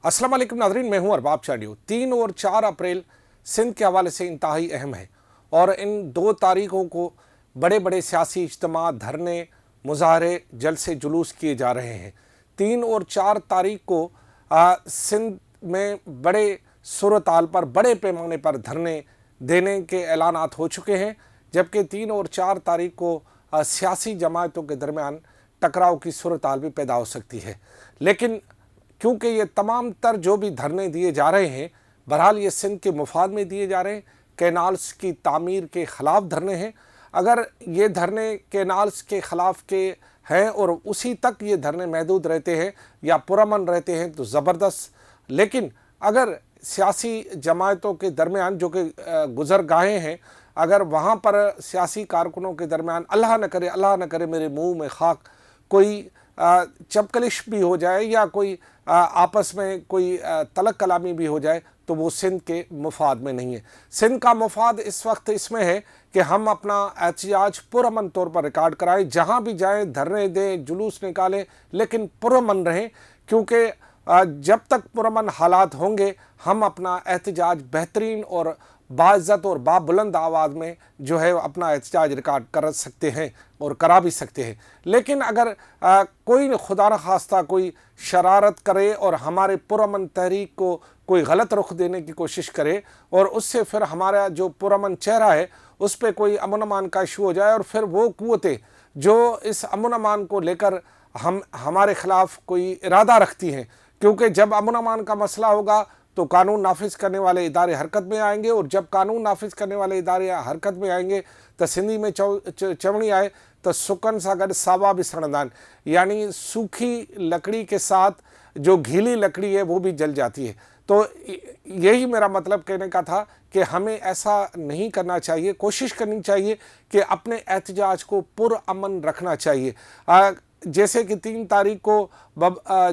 अस्सलाम वालेकुम नाज़रीन, मैं हूं अरबाब चांडियो। 3 और 4 अप्रैल सिंध के हवाले से इंतहाई अहम है और इन 2 तारीखों को बड़े बड़े सियासी इज्तिमा, धरने, मुजाहरे, जलसे, जुलूस किए जा रहे हैं। 3 और 4 तारीख को सिंध में बड़े सूरत-हाल पर बड़े पैमाने पर धरने देने के ऐलानात हो चुके हैं, जबकि 3 और 4 तारीख को सियासी जमातों के दरमियान टकराव की सूरत-हाल भी पैदा हो सकती है। लेकिन क्योंकि ये तमाम तर जो भी धरने दिए जा रहे हैं, बहरहाल ये सिंध के मुफाद में दिए जा रहे हैं। कैनाल्स की तामीर के ख़िलाफ़ धरने हैं। अगर ये धरने कैनाल्स के ख़िलाफ़ के हैं और उसी तक ये धरने महदूद रहते हैं या पुरअमन रहते हैं तो ज़बरदस्त। लेकिन अगर सियासी जमातों के दरमियान जो कि गुज़रगाहें हैं, अगर वहाँ पर सियासी कारकुनों के दरमियान अल्लाह न करे मेरे मुँह में खाक कोई चपकलिश भी हो जाए या कोई आपस में कोई तलक कलामी भी हो जाए, तो वो सिंध के मुफाद में नहीं है। सिंध का मुफाद इस वक्त इसमें है कि हम अपना एहतिजाज पुरअमन तौर पर रिकॉर्ड कराएं, जहाँ भी जाएं धरने दें, जुलूस निकालें, लेकिन पुरअमन रहें, क्योंकि जब तक पुरअमन हालात होंगे हम अपना एहतिजाज बेहतरीन और बाइज़्ज़त और बाबुलंद आवाज़ में जो है अपना एहतिजाज रिकॉर्ड कर सकते हैं और करा भी सकते हैं। लेकिन अगर कोई खुदा न खास्ता कोई शरारत करे और हमारे पुरअमन तहरीक को कोई गलत रुख देने की कोशिश करे और उससे फिर हमारा जो पुरअमन चेहरा है उस पर कोई अमन अमान का इशू हो जाए और फिर वो क़ुव्वतें जो इस अमन अमान को लेकर हमारे ख़िलाफ़ कोई इरादा रखती हैं, क्योंकि जब अमन अमान का मसला होगा तो कानून नाफिज करने वाले इदारे हरकत में आएंगे, और जब कानून नाफिज करने वाले इदारे हरकत में आएंगे तो सिंधी में चवणी आए तो सुकन सागर सावा भी सड़दान, यानी सूखी लकड़ी के साथ जो गीली लकड़ी है वो भी जल जाती है। तो यही मेरा मतलब कहने का था कि हमें ऐसा नहीं करना चाहिए। कोशिश करनी चाहिए कि अपने एहतिजाज को पुरअमन रखना चाहिए। जैसे कि 3 तारीख को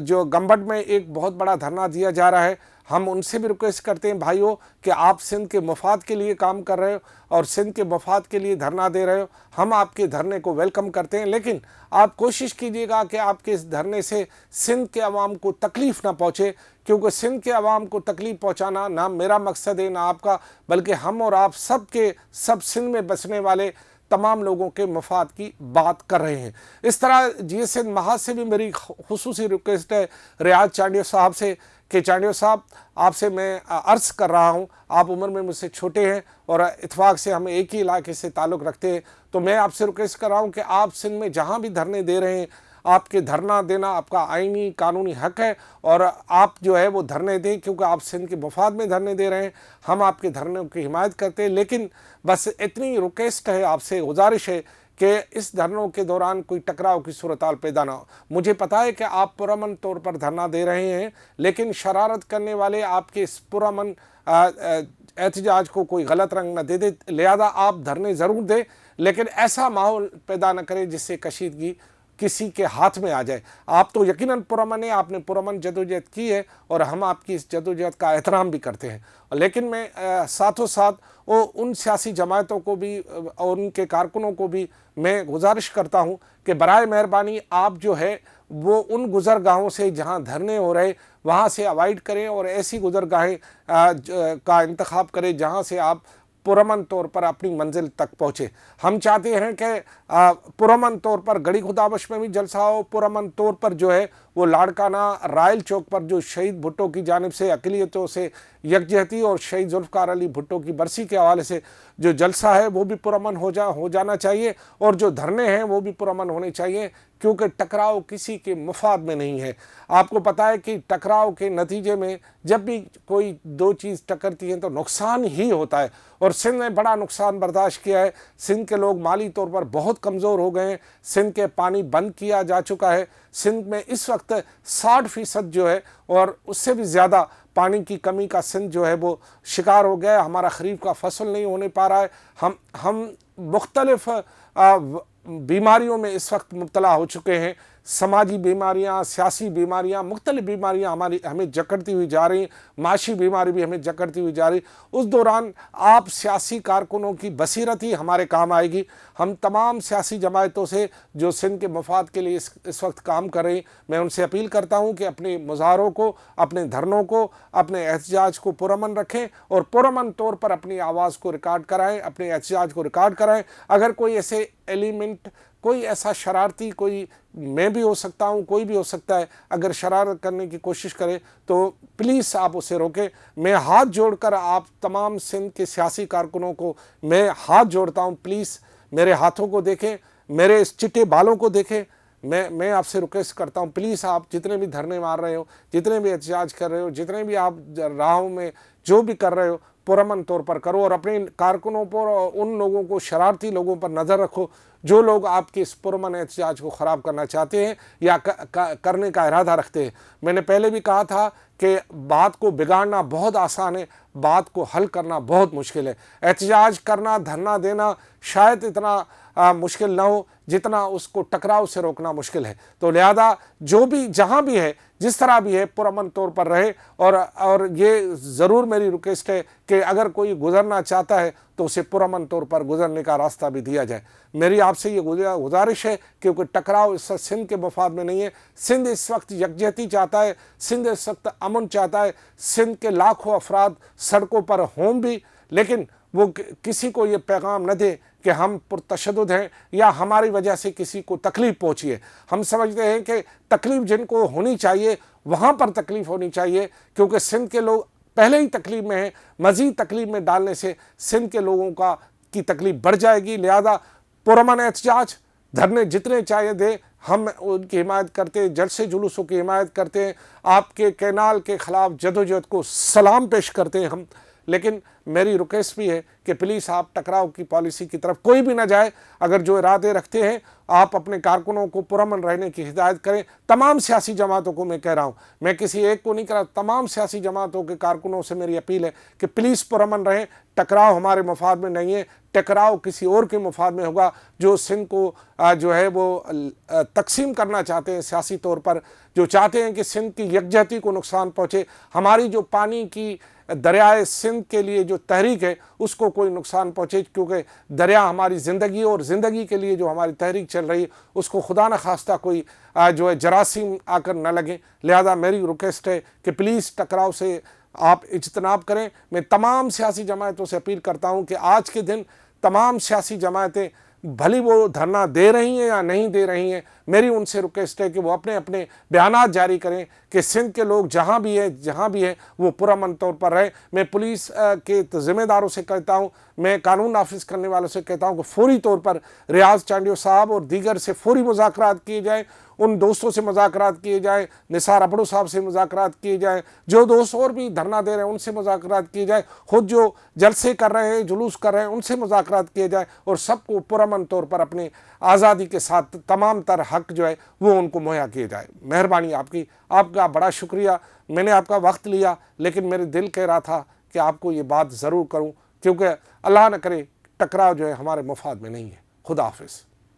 जो गंबट में एक बहुत बड़ा धरना दिया जा रहा है, हम उनसे भी रिक्वेस्ट करते हैं भाइयों कि आप सिंध के मफाद के लिए काम कर रहे हो और सिंध के मफाद के लिए धरना दे रहे हो, हम आपके धरने को वेलकम करते हैं, लेकिन आप कोशिश कीजिएगा कि आपके इस धरने से सिंध के अवाम को तकलीफ़ ना पहुँचे, क्योंकि सिंध के अवाम को तकलीफ़ पहुँचाना ना मेरा मकसद है ना आपका, बल्कि हम और आप सब के सब सिंध में बसने वाले तमाम लोगों के मफाद की बात कर रहे हैं। इस तरह जी सिंध महाज से भी मेरी खुसूसी रिक्वेस्ट है रियाज चांडियो साहब से कि चांडियो साहब, आपसे मैं अर्ज़ कर रहा हूं, आप उम्र में मुझसे छोटे हैं और इत्फाक से हम एक ही इलाके से ताल्लुक़ रखते हैं, तो मैं आपसे रिक्वेस्ट कर रहा हूं कि आप सिंध में जहां भी धरने दे रहे हैं, आपके धरना देना आपका आईनी कानूनी हक़ है और आप जो है वो धरने दें, क्योंकि आप सिंध के मफाद में धरने दे रहे हैं। हम आपके धरने की हिमायत करते हैं, लेकिन बस इतनी रिक्वेस्ट है, आपसे गुजारिश है कि इस धरनों के दौरान कोई टकराव की सूरत-हाल पैदा ना हो। मुझे पता है कि आप पुरअमन तौर पर धरना दे रहे हैं, लेकिन शरारत करने वाले आपके इस पुरअमन एहतिजाज को कोई गलत रंग न दे दे, लिहाजा आप धरने ज़रूर दें, लेकिन ऐसा माहौल पैदा न करें जिससे कशीदगी किसी के हाथ में आ जाए। आप तो यकीनन पुरअमन है, आपने पुरअमन जदोजहद की है और हम आपकी इस जदोजहद का एहतराम भी करते हैं, लेकिन मैं साथों साथ वो उन सियासी जमातों को भी और उनके कारकुनों को भी मैं गुजारिश करता हूँ कि बराए मेहरबानी आप जो है वो उन गुज़रगाहों से जहाँ धरने हो रहे वहाँ से अवॉइड करें और ऐसी गुज़रगाहें का इंतखाब करें जहाँ से आप पुरअमन तौर पर अपनी मंजिल तक पहुँचे। हम चाहते हैं कि पुरअमन तौर पर गड़ी खुदाबश में भी जलसा हो, पुरअमन तौर पर जो है वो लाड़काना रायल चौक पर जो शहीद भुट्टो की जानिब से अक़लियतों से यकजहती और शहीद ज़ुल्फ़िकार अली भुट्टो की बरसी के हवाले से जो जलसा है वो भी पुरअमन हो जाना चाहिए और जो धरने हैं वो भी पुरअमन होने चाहिए, क्योंकि टकराव किसी के मुफाद में नहीं है। आपको पता है कि टकराव के नतीजे में जब भी कोई 2 चीज़ टकरती हैं तो नुकसान ही होता है, और सिंध ने बड़ा नुकसान बर्दाश्त किया है। सिंध के लोग माली तौर पर बहुत कमज़ोर हो गए हैं, सिंध के पानी बंद किया जा चुका है, सिंध में इस वक्त 60% जो है और उससे भी ज़्यादा पानी की कमी का सिंध जो है वो शिकार हो गया है। हमारा खरीफ का फसल नहीं होने पा रहा है, हम मुख्तलिफ बीमारियों में इस वक्त मुब्तला हो चुके हैं, سماجی بیماریاں، سیاسی بیماریاں، مختلف بیماریاں ہمیں جکڑتی ہوئی جا رہی ہیں، معاشی بیماری بھی ہمیں جکڑتی ہوئی جا رہی ہے۔ اس دوران آپ سیاسی کارکنوں کی بصیرت ہی ہمارے کام آئے گی۔ ہم تمام سیاسی جماعتوں سے جو سندھ کے مفاد کے لیے اس وقت کام کر رہی ہیں، میں ان سے اپیل کرتا ہوں کہ اپنے مظاہروں کو، اپنے دھرنوں کو، اپنے احتجاج کو پرامن رکھیں اور پرامن طور پر اپنی آواز کو ریکارڈ کرائیں، اپنے احتجاج کو ریکارڈ کرائیں۔ اگر کوئی ایسے ایلیمنٹ، کوئی ایسا شرارتی، کوئی میں بھی ہو سکتا ہوں، کوئی بھی ہو سکتا ہے، اگر شرارت کرنے کی کوشش کرے تو پلیز آپ اسے روکیں۔ میں ہاتھ جوڑ کر آپ تمام سندھ کے سیاسی کارکنوں کو میں ہاتھ جوڑتا ہوں، پلیز میرے ہاتھوں کو دیکھیں، میرے اس چٹے بالوں کو دیکھیں۔ میں آپ سے ریکویسٹ کرتا ہوں، پلیز آپ جتنے بھی دھرنے مار رہے ہو، جتنے بھی احتجاج کر رہے ہو، جتنے بھی آپ راہوں میں جو بھی کر رہے ہو، پرامن طور پر کرو اور اپنے کارکنوں پر اور ان لوگوں کو، شرارتی لوگوں پر نظر رکھو جو لوگ آپ کے اس پرامن احتجاج کو خراب کرنا چاہتے ہیں یا کرنے کا ارادہ رکھتے ہیں۔ میں نے پہلے بھی کہا تھا کہ بات کو بگاڑنا بہت آسان ہے، بات کو حل کرنا بہت مشکل ہے۔ احتجاج کرنا، دھرنا دینا شاید اتنا مشکل نہ ہو جتنا اس کو ٹکراؤ سے روکنا مشکل ہے۔ تو لہذا جو بھی، جہاں بھی ہے، جس طرح بھی ہے، پرامن طور پر رہے اور یہ ضرور میری ریکویسٹ ہے کہ اگر کوئی گزرنا چاہتا ہے تو اسے پرامن طور پر گزرنے کا راستہ بھی دیا جائے۔ میری آپ سے یہ گزارش ہے کیونکہ ٹکراؤ اس وقت سندھ کے مفاد میں نہیں ہے۔ سندھ اس وقت یکجہتی چاہتا ہے، سندھ اس وقت امن چاہتا ہے، سندھ کے لاکھوں افراد سڑکوں پر ہوں بھی، لیکن وہ کسی کو یہ پیغام نہ دے کہ ہم پرتشدد ہیں یا ہماری وجہ سے کسی کو تکلیف پہنچی ہے۔ ہم سمجھتے ہیں کہ تکلیف جن کو ہونی چاہیے وہاں پر تکلیف ہونی چاہیے، کیونکہ سندھ کے لوگ پہلے ہی تکلیف میں ہیں، مزید تکلیف میں ڈالنے سے سندھ کے لوگوں کی تکلیف بڑھ جائے گی۔ لہذا پرامن احتجاج، دھرنے جتنے چاہیے دیں، ہم ان کی حمایت کرتے ہیں، جلسے جلوسوں کی حمایت کرتے ہیں، آپ کے کینال کے خلاف جدوجہد کو سلام پیش کرتے ہیں ہم۔ لیکن میری ریکویسٹ بھی ہے کہ پلیز آپ ٹکراؤ کی پالیسی کی طرف کوئی بھی نہ جائے۔ اگر جو ارادے رکھتے ہیں، آپ اپنے کارکنوں کو پرامن رہنے کی ہدایت کریں۔ تمام سیاسی جماعتوں کو میں کہہ رہا ہوں، میں کسی ایک کو نہیں کہہ رہا، تمام سیاسی جماعتوں کے کارکنوں سے میری اپیل ہے کہ پلیز پرامن رہیں۔ ٹکراؤ ہمارے مفاد میں نہیں ہے، ٹکراؤ کسی اور کے مفاد میں ہوگا جو سندھ کو جو ہے وہ تقسیم کرنا چاہتے ہیں سیاسی طور پر، جو چاہتے ہیں کہ سندھ کی یکجہتی کو نقصان پہنچے، ہماری جو پانی کی دریائے سندھ کے لیے جو تحریک ہے اس کو کوئی نقصان پہنچے، کیونکہ دریا ہماری زندگی اور زندگی کے لیے جو ہماری تحریک چل رہی ہے اس کو خدا نہ خواستہ کوئی جو ہے جراثیم آ کر نہ لگیں۔ لہذا میری ریکویسٹ ہے کہ پلیز ٹکراؤ سے آپ اجتناب کریں۔ میں تمام سیاسی جماعتوں سے اپیل کرتا ہوں کہ آج کے دن تمام سیاسی جماعتیں بھلی وہ دھرنا دے رہی ہیں یا نہیں دے رہی ہیں، میری ان سے ریکویسٹ ہے کہ وہ اپنے اپنے بیانات جاری کریں کہ سندھ کے لوگ جہاں بھی ہیں وہ پرامن طور پر رہیں۔ میں پولیس کے ذمہ داروں سے کہتا ہوں، میں قانون نافذ کرنے والوں سے کہتا ہوں کہ فوری طور پر ریاض چانڈیو صاحب اور دیگر سے فوری مذاکرات کیے جائیں، ان دوستوں سے مذاکرات کیے جائیں، نثار ابڑو صاحب سے مذاکرات کیے جائیں، جو دوست اور بھی دھرنا دے رہے ہیں ان سے مذاکرات کیے جائیں، خود جو جلسے کر رہے ہیں، جلوس کر رہے ہیں ان سے مذاکرات کیے جائیں، اور سب کو پرامن طور پر اپنے آزادی کے ساتھ تمام تر حق جو ہے وہ ان کو مہیا کیے جائے۔ مہربانی آپ کی، آپ کا بڑا شکریہ۔ میں نے آپ کا وقت لیا، لیکن میرے دل کہہ رہا تھا کہ آپ کو یہ بات ضرور کروں، کیونکہ اللہ نہ کرے ٹکراؤ جو ہے ہمارے مفاد میں نہیں ہے۔ خدا حافظ۔